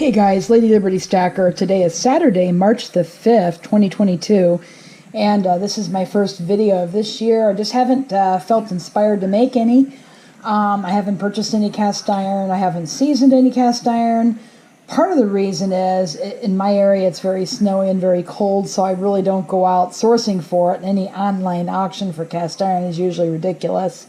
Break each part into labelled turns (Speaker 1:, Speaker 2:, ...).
Speaker 1: Hey guys, LadyLibertyStacker. Today is Saturday, March the 5th, 2022, and this is my first video of this year. I just haven't felt inspired to make any. I haven't purchased any cast iron. I haven't seasoned any cast iron. Part of the reason is, in my area, it's very snowy and very cold, so I really don't go out sourcing for it. And any online auction for cast iron is usually ridiculous.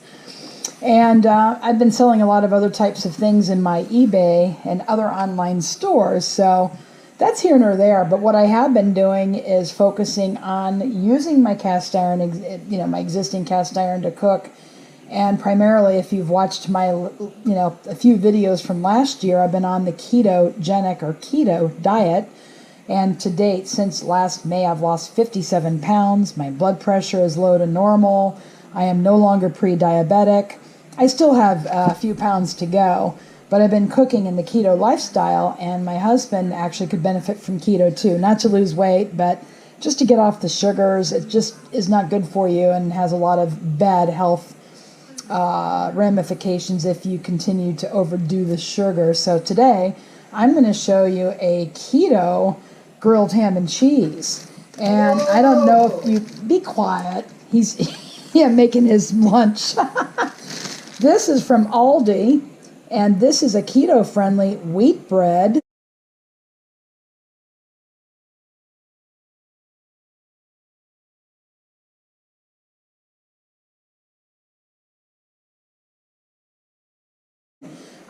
Speaker 1: And I've been selling a lot of other types of things in my eBay and other online stores, so that's here nor there. But what I have been doing is focusing on using my cast iron, my existing cast iron to cook. And primarily, if you've watched my, a few videos from last year, I've been on the ketogenic or keto diet. And to date, since last May, I've lost 57 pounds. My blood pressure is low to normal. I am no longer pre-diabetic. I still have a few pounds to go, but I've been cooking in the keto lifestyle, and my husband actually could benefit from keto too. Not to lose weight, but just to get off the sugars. It just is not good for you and has a lot of bad health ramifications if you continue to overdo the sugar. So today, I'm going to show you a keto grilled ham and cheese. And I don't know if you... Be quiet. He's making his lunch. This is from Aldi, and this is a keto-friendly wheat bread.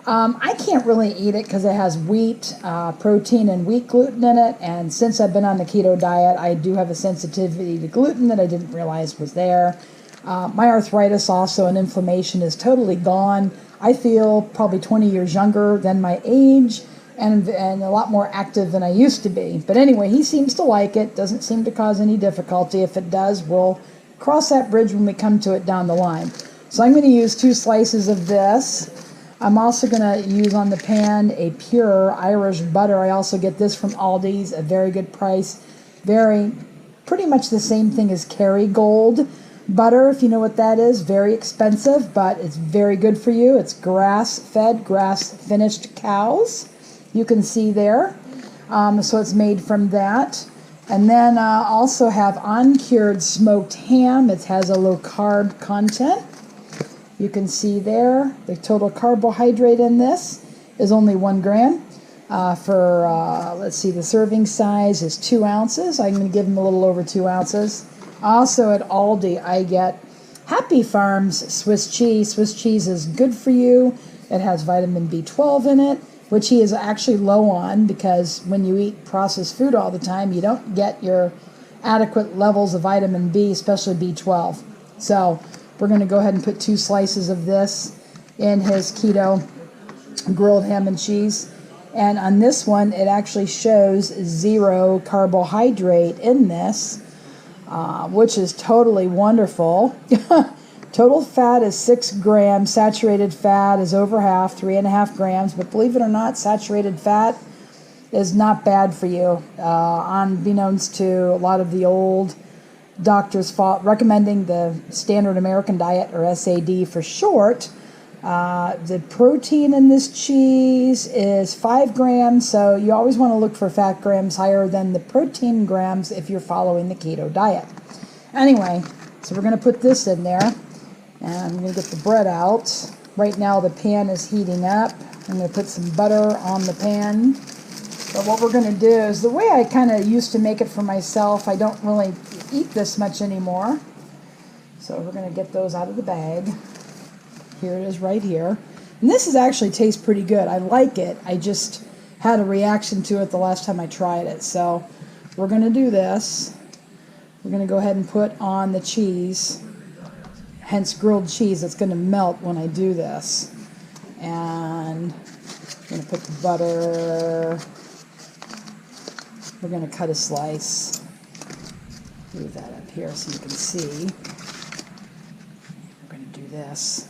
Speaker 1: I can't really eat it because it has wheat protein and wheat gluten in it, and since I've been on the keto diet, I do have a sensitivity to gluten that I didn't realize was there. My arthritis also and inflammation is totally gone. I feel probably 20 years younger than my age and a lot more active than I used to be. But anyway, he seems to like it. Doesn't seem to cause any difficulty. If it does, we'll cross that bridge when we come to it down the line. So I'm going to use 2 slices of this. I'm also going to use on the pan a pure Irish butter. I also get this from Aldi's, a very good price. Pretty much the same thing as Kerrygold butter, if you know what that is. Very expensive, but it's very good for you. It's grass-fed, grass-finished cows. You can see there. So it's made from that. And then also have uncured smoked ham. It has a low-carb content. You can see there the total carbohydrate in this is only 1 gram. Let's see, the serving size is 2 ounces. I'm going to give them a little over 2 ounces. Also at Aldi, I get Happy Farms Swiss cheese. Swiss cheese is good for you. It has vitamin B12 in it, which he is actually low on because when you eat processed food all the time, you don't get your adequate levels of vitamin B, especially B12. So we're going to go ahead and put 2 slices of this in his keto grilled ham and cheese. And on this one, it actually shows 0 carbohydrate in this. Which is totally wonderful. Total fat is 6 grams. Saturated fat is over half, 3.5 grams. But believe it or not, saturated fat is not bad for you. Unbeknownst to a lot of the old doctors recommending the standard American diet, or SAD for short. The protein in this cheese is 5 grams, so you always want to look for fat grams higher than the protein grams if you're following the keto diet. Anyway, so we're going to put this in there, and I'm going to get the bread out. Right now the pan is heating up. I'm going to put some butter on the pan. But what we're going to do is, the way I kind of used to make it for myself, I don't really eat this much anymore. So we're going to get those out of the bag. Here it is right here. And this is actually tastes pretty good. I like it. I just had a reaction to it the last time I tried it. So we're going to do this. We're going to go ahead and put on the cheese, hence grilled cheese. It's going to melt when I do this. And I'm going to put the butter. We're going to cut a slice. Move that up here so you can see. We're going to do this.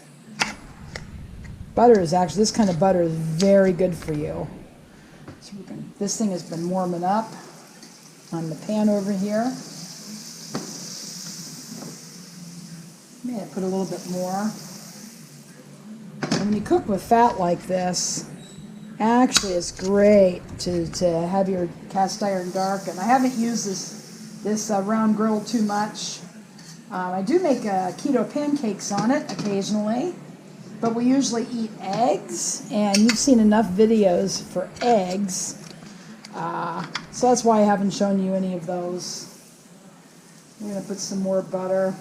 Speaker 1: Butter is actually, this kind of butter is very good for you. So this thing has been warming up on the pan over here. May I put a little bit more. And when you cook with fat like this, Actually, it's great to have your cast iron darken. I haven't used this round griddle too much. I do make keto pancakes on it occasionally, but we usually eat eggs, and you've seen enough videos for eggs, so that's why I haven't shown you any of those. I'm going to put some more butter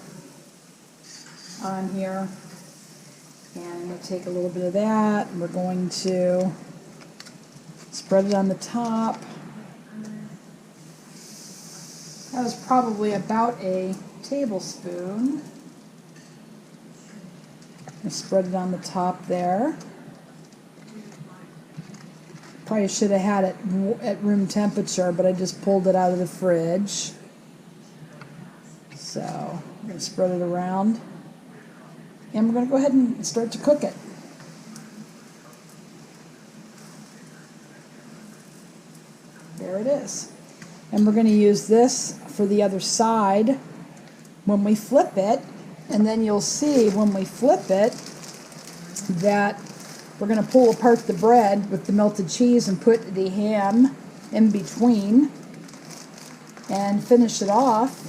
Speaker 1: on here, and I'm going to take a little bit of that, and we're going to spread it on the top. That was probably about a tablespoon. I spread it on the top there. Probably should have had it at room temperature, but I just pulled it out of the fridge. So I'm going to spread it around, and we're going to go ahead and start to cook it. There it is. And we're going to use this for the other side when we flip it, and then you'll see when we flip it that we're going to pull apart the bread with the melted cheese and put the ham in between and finish it off.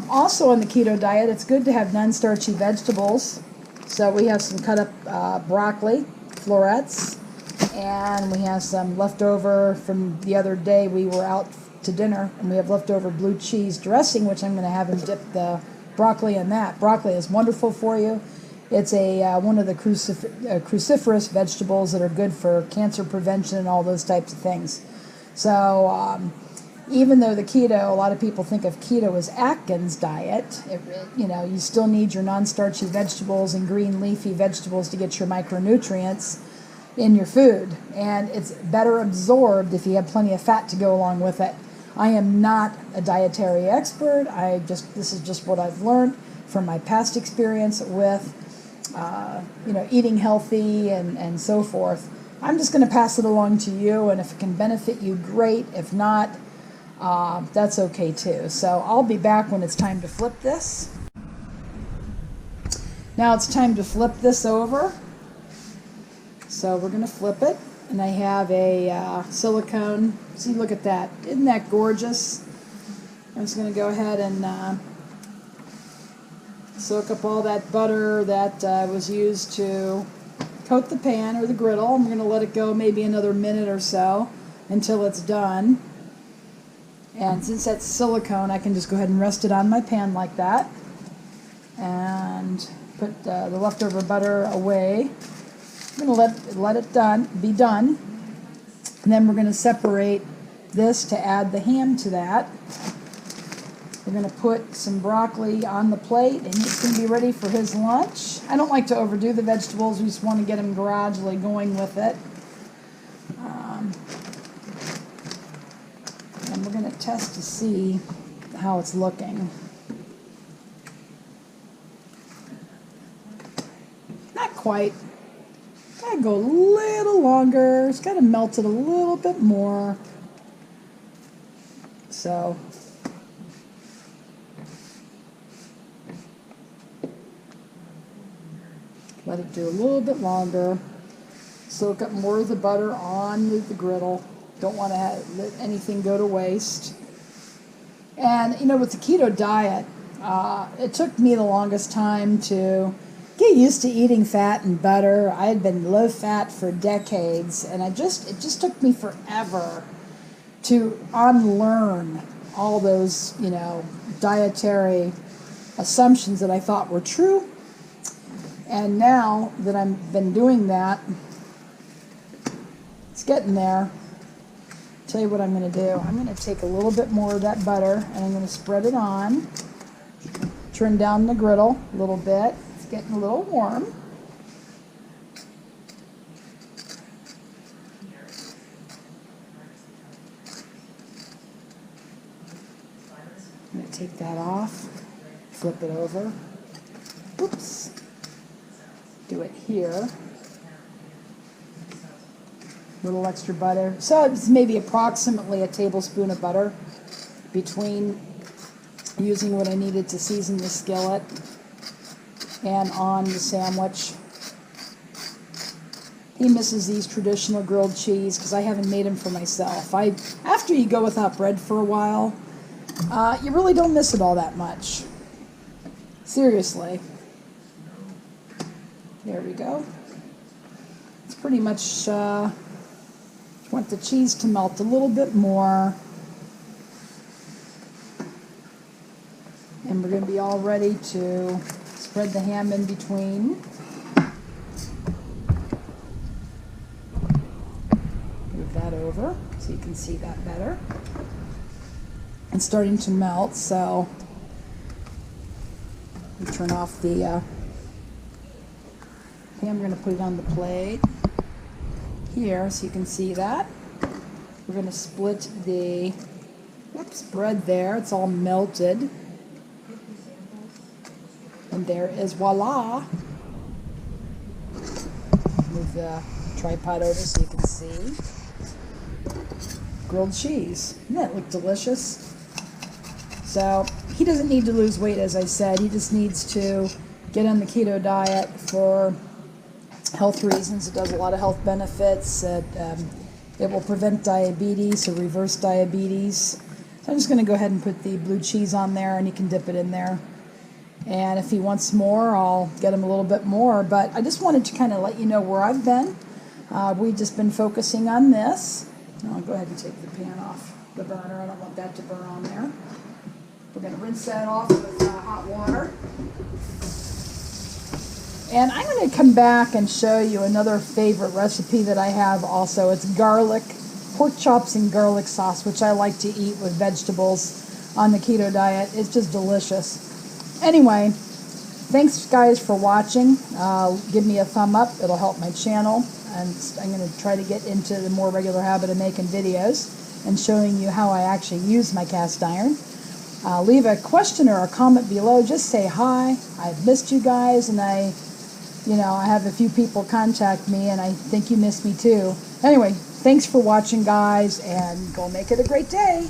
Speaker 1: Also on the keto diet, it's good to have non-starchy vegetables. So we have some cut up broccoli, florets, and we have some leftover from the other day. We were out to dinner, and we have leftover blue cheese dressing, which I'm going to have him dip the broccoli in that. Broccoli is wonderful for you. It's one of the cruciferous vegetables that are good for cancer prevention and all those types of things. So even though a lot of people think of keto as Atkins diet, you still need your non-starchy vegetables and green leafy vegetables to get your micronutrients in your food, and it's better absorbed if you have plenty of fat to go along with it. I am not a dietary expert. This is just what I've learned from my past experience with eating healthy and so forth. I'm just going to pass it along to you, and if it can benefit you, great. If not, that's okay too. So I'll be back when it's time to flip this. Now it's time to flip this over. So we're going to flip it, and I have a silicone. See, look at that. Isn't that gorgeous? I'm just going to go ahead and soak up all that butter that was used to coat the pan or the griddle. I'm going to let it go maybe another minute or so until it's done. And since that's silicone, I can just go ahead and rest it on my pan like that and put the leftover butter away. I'm going to let it be done, and then we're going to separate this to add the ham to that. We're going to put some broccoli on the plate, and he's going to be ready for his lunch. I don't like to overdo the vegetables. We just want to get him gradually going with it. And we're going to test to see how it's looking. Not quite. Gotta go a little longer. It's got to melt it a little bit more. So let it do a little bit longer. Soak up more of the butter on the griddle. Don't want to let anything go to waste. And with the keto diet, it took me the longest time to get used to eating fat and butter. I had been low fat for decades, and it just took me forever to unlearn all those, dietary assumptions that I thought were true. And now that I've been doing that, it's getting there. Tell you what I'm going to do. I'm going to take a little bit more of that butter, and I'm going to spread it on. Turn down the griddle a little bit. It's getting a little warm. I'm going to take that off, flip it over. Oops. Do it here. A little extra butter. So it's maybe approximately a tablespoon of butter between using what I needed to season the skillet and on the sandwich. He misses these traditional grilled cheese because I haven't made them for myself. After you go without bread for a while, you really don't miss it all that much. Seriously. There we go. It's pretty much, want the cheese to melt a little bit more. And we're going to be all ready to spread the ham in between. Move that over so you can see that better. It's starting to melt, so we turn off the ham. We're going to put it on the plate here so you can see that. We're going to split the bread there. It's all melted. And there is voila. Move the tripod over so you can see. Grilled cheese. Doesn't that look delicious? So he doesn't need to lose weight, as I said. He just needs to get on the keto diet for health reasons. It does a lot of health benefits. It will prevent diabetes or reverse diabetes. So I'm just going to go ahead and put the blue cheese on there, and he can dip it in there. And if he wants more, I'll get him a little bit more. But I just wanted to kind of let you know where I've been. We've just been focusing on this. I'll go ahead and take the pan off the burner. I don't want that to burn on there. We're going to rinse that off with hot water. And I'm going to come back and show you another favorite recipe that I have also. It's pork chops and garlic sauce, which I like to eat with vegetables on the keto diet. It's just delicious. Anyway, thanks guys for watching. Give me a thumb up. It'll help my channel. And I'm going to try to get into the more regular habit of making videos and showing you how I actually use my cast iron. Leave a question or a comment below. Just say hi. I've missed you guys, and I have a few people contact me, and I think you missed me too. Anyway, thanks for watching, guys, and go make it a great day.